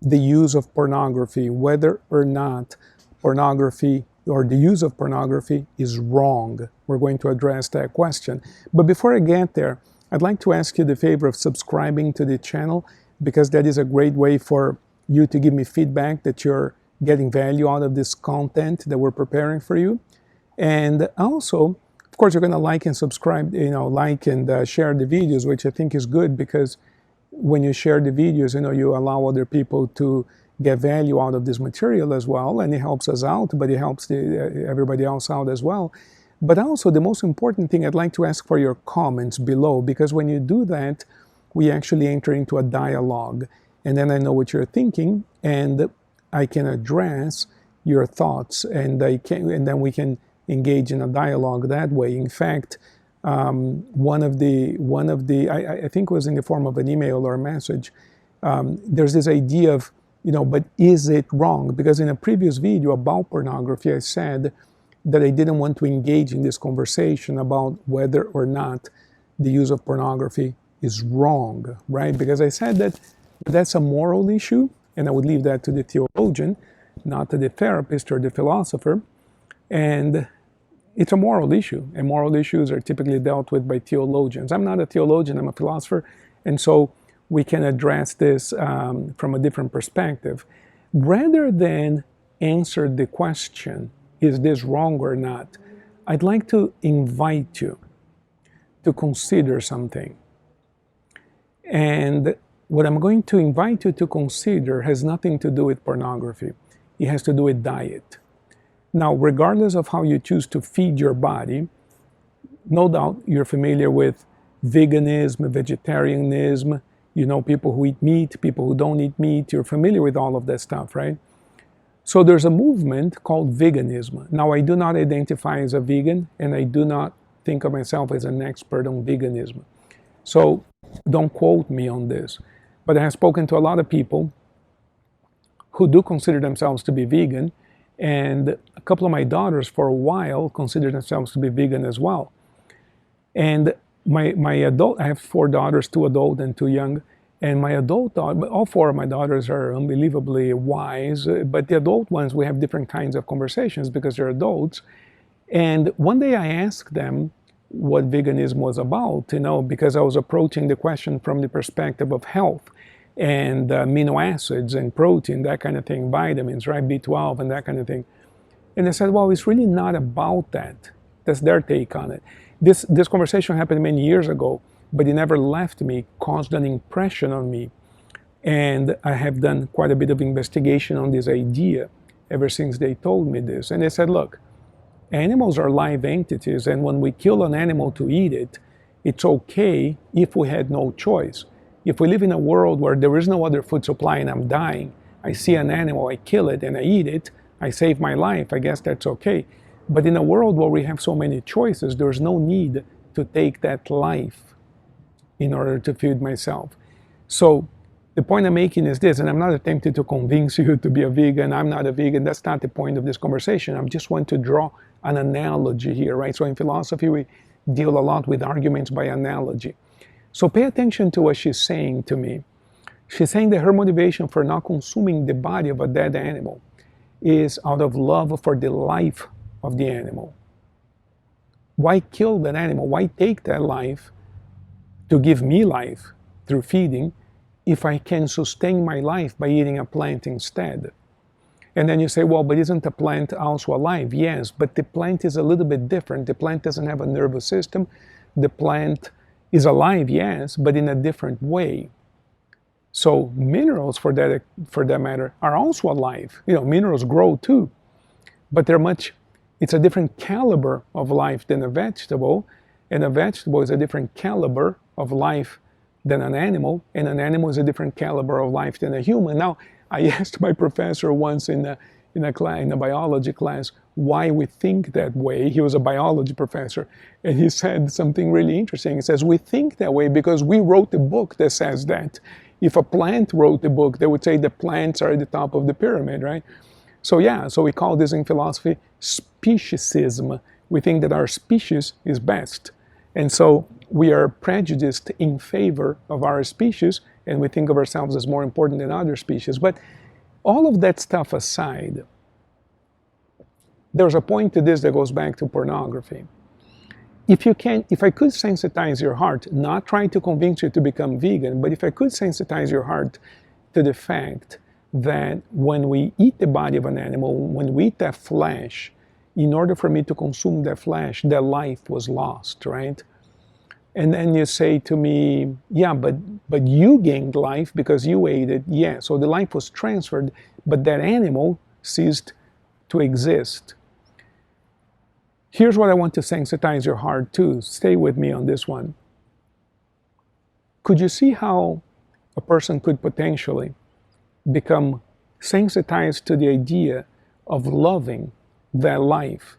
the use of pornography, whether or not pornography or the use of pornography is wrong. We're going to address that question. But before I get there, I'd like to ask you the favor of subscribing to the channel, because that is a great way for you to give me feedback that you're getting value out of this content that we're preparing for you. And also, of course, you're going to like and subscribe, like and share the videos, which I think is good, because when you share the videos, you allow other people to get value out of this material as well, and it helps us out, but it helps everybody else out as well. But also, the most important thing, I'd like to ask for your comments below, because when you do that, we actually enter into a dialogue, and then I know what you're thinking, and I can address your thoughts, and then we can engage in a dialogue that way. In fact, one of the I think it was in the form of an email or a message. There's this idea of, but is it wrong? Because in a previous video about pornography, I said that I didn't want to engage in this conversation about whether or not the use of pornography is wrong, right? Because I said that that's a moral issue, and I would leave that to the theologian, not to the therapist or the philosopher. And it's a moral issue, and moral issues are typically dealt with by theologians. I'm not a theologian, I'm a philosopher, and so we can address this from a different perspective. Rather than answer the question, is this wrong or not, I'd like to invite you to consider something. And what I'm going to invite you to consider has nothing to do with pornography. It has to do with diet. Now, regardless of how you choose to feed your body, no doubt you're familiar with veganism, vegetarianism, people who eat meat, people who don't eat meat. You're familiar with all of that stuff, right? So there's a movement called veganism. Now, I do not identify as a vegan, and I do not think of myself as an expert on veganism. So don't quote me on this. But I have spoken to a lot of people who do consider themselves to be vegan, and a couple of my daughters for a while considered themselves to be vegan as well. And my adult, I have 4 daughters, 2 adult and 2 young, and my adult daughter, all 4 of my daughters are unbelievably wise, but the adult ones, we have different kinds of conversations because they're adults. And one day I asked them what veganism was about, because I was approaching the question from the perspective of health and amino acids and protein, that kind of thing, vitamins, right, B12 and that kind of thing. And they said, well, it's really not about that. That's their take on it. This conversation happened many years ago, but it never left me, caused an impression on me. And I have done quite a bit of investigation on this idea ever since they told me this. And they said, look, animals are live entities, and when we kill an animal to eat it, it's okay if we had no choice. If we live in a world where there is no other food supply and I'm dying, I see an animal, I kill it and I eat it, I save my life, I guess that's okay. But in a world where we have so many choices, there's no need to take that life in order to feed myself. So the point I'm making is this, and I'm not attempting to convince you to be a vegan. I'm not a vegan. That's not the point of this conversation. I just want to draw an analogy here, right? So in philosophy, we deal a lot with arguments by analogy. So pay attention to what she's saying to me. She's saying that her motivation for not consuming the body of a dead animal is out of love for the life of the animal. Why kill that animal? Why take that life to give me life through feeding if I can sustain my life by eating a plant instead? And then you say, well, but isn't the plant also alive? Yes, but the plant is a little bit different. The plant doesn't have a nervous system. The plant is alive, yes, but in a different way. So minerals, for that matter, are also alive. Minerals grow too, but it's a different caliber of life than a vegetable, and a vegetable is a different caliber of life than an animal, and an animal is a different caliber of life than a human. Now, I asked my professor once in a biology class why we think that way. He was a biology professor, and he said something really interesting. He says, we think that way because we wrote a book that says that. If a plant wrote the book, they would say the plants are at the top of the pyramid, right? So yeah, so we call this in philosophy speciesism. We think that our species is best. And so we are prejudiced in favor of our species and we think of ourselves as more important than other species. But all of that stuff aside, there's a point to this that goes back to pornography. If I could sensitize your heart, not trying to convince you to become vegan, but if I could sensitize your heart to the fact that when we eat the body of an animal, when we eat that flesh, in order for me to consume that flesh, that life was lost, right? And then you say to me, yeah, but you gained life because you ate it. Yeah, so the life was transferred, but that animal ceased to exist. Here's what I want to sensitize your heart to. Stay with me on this one. Could you see how a person could potentially become sensitized to the idea of loving that life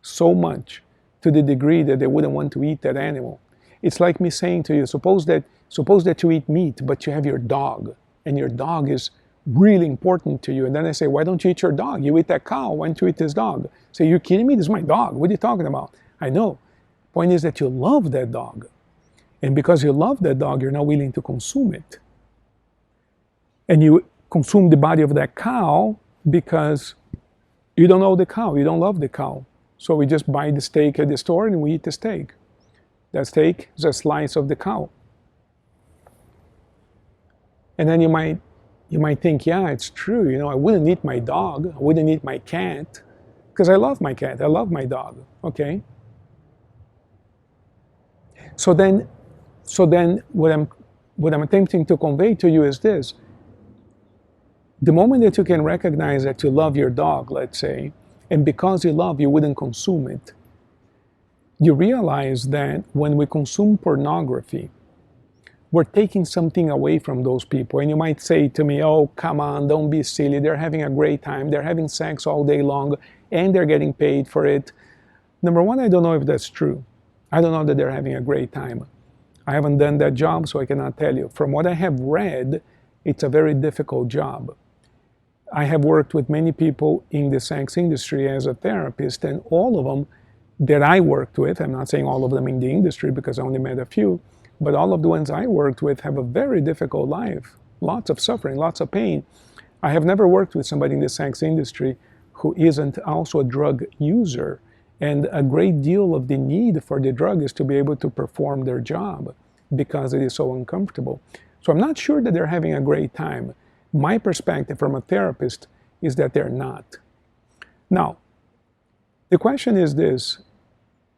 so much to the degree that they wouldn't want to eat that animal? It's like me saying to you, suppose that you eat meat, but you have your dog, and your dog is really important to you. And then I say, why don't you eat your dog? You eat that cow, why don't you eat this dog? Say, you're kidding me? This is my dog. What are you talking about? I know. Point is that you love that dog. And because you love that dog, you're not willing to consume it. And you consume the body of that cow because you don't know the cow, you don't love the cow. So we just buy the steak at the store and we eat the steak. That steak is a slice of the cow. And then you might think, yeah, it's true, I wouldn't eat my dog, I wouldn't eat my cat, because I love my cat, I love my dog, okay? So then what I'm attempting to convey to you is this. The moment that you can recognize that you love your dog, let's say, and because you love, you wouldn't consume it, you realize that when we consume pornography, we're taking something away from those people. And you might say to me, oh, come on, don't be silly. They're having a great time. They're having sex all day long, and they're getting paid for it. Number one, I don't know if that's true. I don't know that they're having a great time. I haven't done that job, so I cannot tell you. From what I have read, it's a very difficult job. I have worked with many people in the sex industry as a therapist, and all of them that I worked with, I'm not saying all of them in the industry because I only met a few, but all of the ones I worked with have a very difficult life, lots of suffering, lots of pain. I have never worked with somebody in the sex industry who isn't also a drug user, and a great deal of the need for the drug is to be able to perform their job because it is so uncomfortable. So I'm not sure that they're having a great time. My perspective from a therapist is that they're not. Now, the question is this: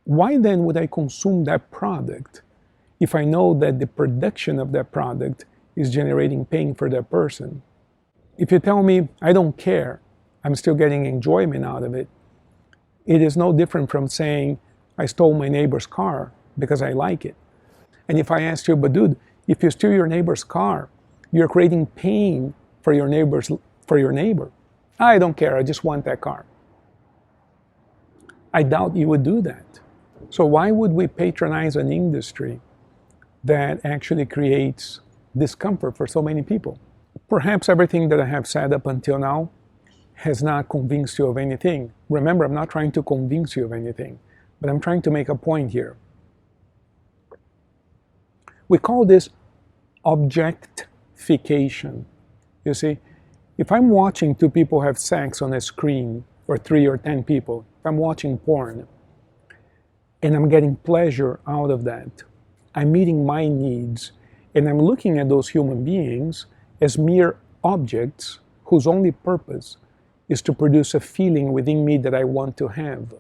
why then would I consume that product if I know that the production of that product is generating pain for that person? If you tell me, I don't care, I'm still getting enjoyment out of it, it is no different from saying, I stole my neighbor's car because I like it. And if I asked you, but dude, if you steal your neighbor's car, you're creating pain for your neighbor. I don't care, I just want that car. I doubt you would do that. So why would we patronize an industry that actually creates discomfort for so many people? Perhaps everything that I have said up until now has not convinced you of anything. Remember, I'm not trying to convince you of anything, but I'm trying to make a point here. We call this objectification. You see, if I'm watching two people have sex on a screen, or 3 or 10 people, if I'm watching porn, and I'm getting pleasure out of that, I'm meeting my needs, and I'm looking at those human beings as mere objects whose only purpose is to produce a feeling within me that I want to have.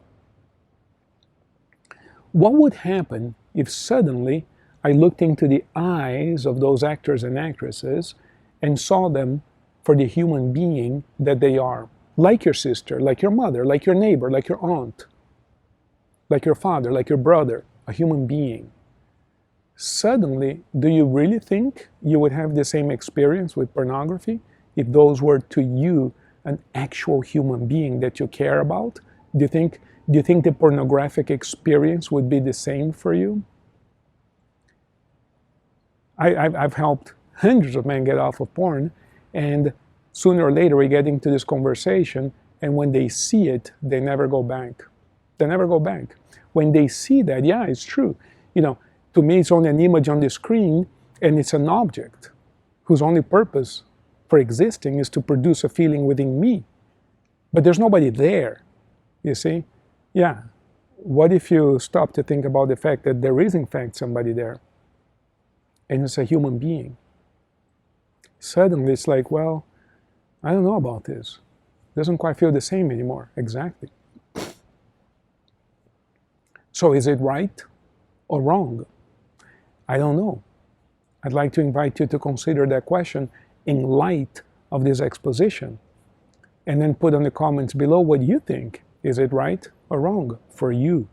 What would happen if suddenly I looked into the eyes of those actors and actresses and saw them for the human being that they are? Like your sister, like your mother, like your neighbor, like your aunt, like your father, like your brother, a human being. Suddenly, do you really think you would have the same experience with pornography if those were to you an actual human being that you care about? Do you think the pornographic experience would be the same for you? I've helped hundreds of men get off of porn, and sooner or later we get into this conversation, and when they see it, they never go back. They never go back. When they see that, yeah, it's true. To me, it's only an image on the screen, and it's an object. whose only purpose for existing is to produce a feeling within me. But there's nobody there, you see? Yeah. What if you stop to think about the fact that there is in fact somebody there, and it's a human being? Suddenly it's like, well, I don't know about this. It doesn't quite feel the same anymore. Exactly. So is it right or wrong? I don't know. I'd like to invite you to consider that question in light of this exposition, and then put on the comments below what you think. Is it right or wrong for you?